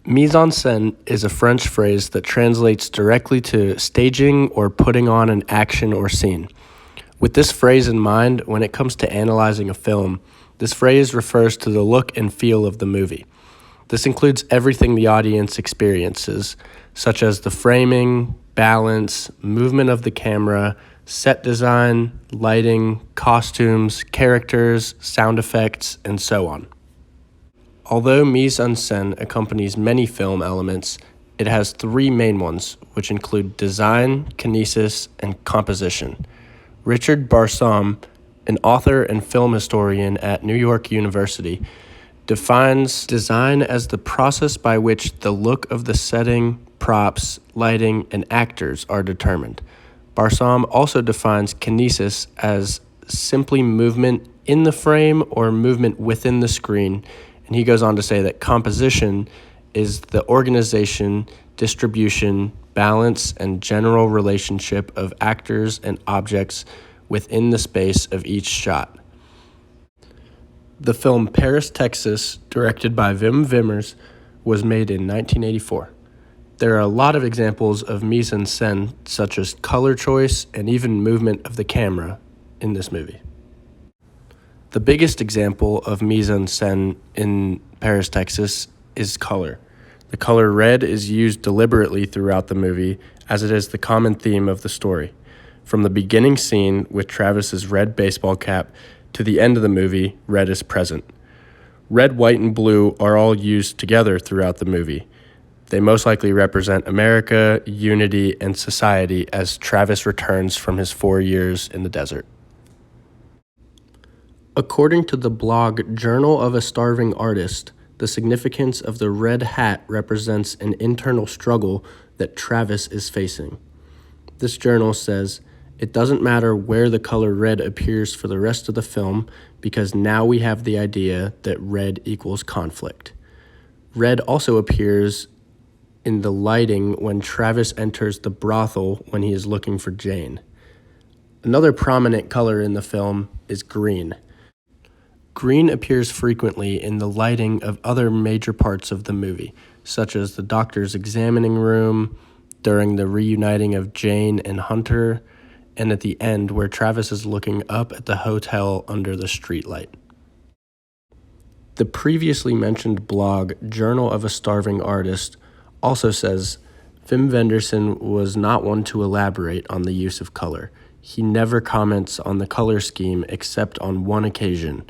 Mise en scène is a French phrase that translates directly to staging or putting on an action or scene. With this phrase in mind, when it comes to analyzing a film, this phrase refers to the look and feel of the movie. This includes everything the audience experiences, such as the framing, balance, movement of the camera, set design, lighting, costumes, characters, sound effects, and so on. Although mise en scène accompanies many film elements, it has three main ones, which include design, kinesis, and composition. Richard Barsom, an author and film historian at New York University, defines design as the process by which the look of the setting, props, lighting, and actors are determined. Barsom also defines kinesis as simply movement in the frame or movement within the screen, and he goes on to say that composition is the organization, distribution, balance, and general relationship of actors and objects within the space of each shot. The film Paris, Texas, directed by Wim Wenders, was made in 1984. There are a lot of examples of mise en scène, such as color choice and even movement of the camera in this movie. The biggest example of mise en scène in Paris, Texas is color. The color red is used deliberately throughout the movie, as it is the common theme of the story. From the beginning scene with Travis's red baseball cap to the end of the movie, red is present. Red, white, and blue are all used together throughout the movie. They most likely represent America, unity, and society as Travis returns from his 4 years in the desert. According to the blog Journal of a Starving Artist, the significance of the red hat represents an internal struggle that Travis is facing. This journal says, "It doesn't matter where the color red appears for the rest of the film because now we have the idea that red equals conflict." Red also appears in the lighting when Travis enters the brothel when he is looking for Jane. Another prominent color in the film is green. Green appears frequently in the lighting of other major parts of the movie, such as the doctor's examining room, during the reuniting of Jane and Hunter, and at the end where Travis is looking up at the hotel under the streetlight. The previously mentioned blog, Journal of a Starving Artist, also says Wim Wenders was not one to elaborate on the use of color. He never comments on the color scheme except on one occasion,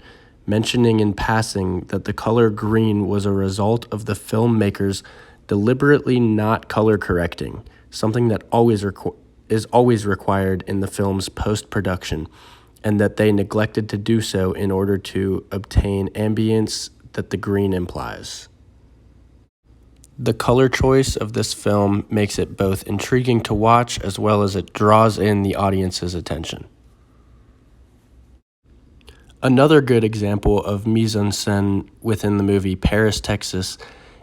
mentioning in passing that the color green was a result of the filmmakers deliberately not color correcting, something that is always required in the film's post-production, and that they neglected to do so in order to obtain ambience that the green implies. The color choice of this film makes it both intriguing to watch as well as it draws in the audience's attention. Another good example of mise en scène within the movie Paris, Texas,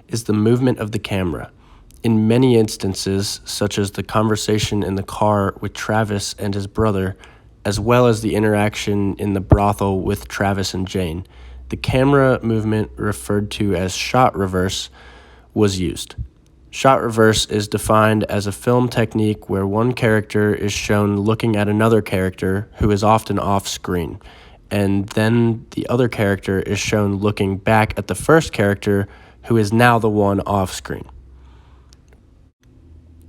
is the movement of the camera. In many instances, such as the conversation in the car with Travis and his brother, as well as the interaction in the brothel with Travis and Jane, the camera movement referred to as shot reverse was used. Shot reverse is defined as a film technique where one character is shown looking at another character who is often off screen, and then the other character is shown looking back at the first character who is now the one off screen.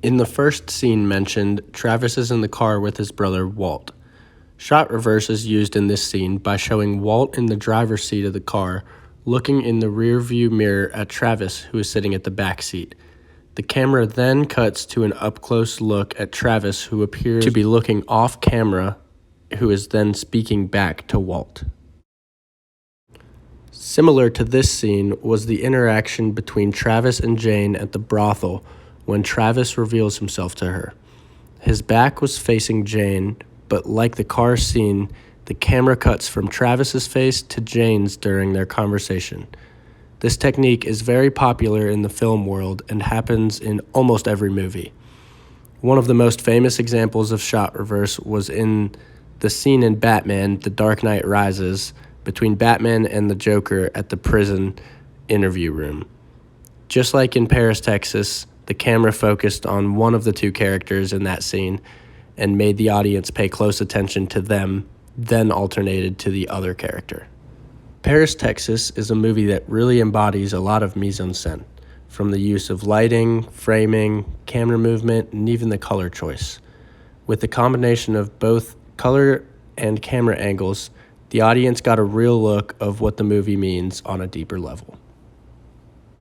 In the first scene mentioned, Travis is in the car with his brother Walt. Shot reverse is used in this scene by showing Walt in the driver's seat of the car, looking in the rear view mirror at Travis, who is sitting at the back seat. The camera then cuts to an up-close look at Travis, who appears to be looking off camera, who is then speaking back to Walt. Similar to this scene was the interaction between Travis and Jane at the brothel when Travis reveals himself to her. His back was facing Jane, but like the car scene, the camera cuts from Travis's face to Jane's during their conversation. This technique is very popular in the film world and happens in almost every movie. One of the most famous examples of shot reverse was in the scene in Batman, The Dark Knight Rises, between Batman and the Joker at the prison interview room. Just like in Paris, Texas, the camera focused on one of the two characters in that scene and made the audience pay close attention to them, then alternated to the other character. Paris, Texas is a movie that really embodies a lot of mise en scène, from the use of lighting, framing, camera movement, and even the color choice. With the combination of both color and camera angles, the audience got a real look of what the movie means on a deeper level.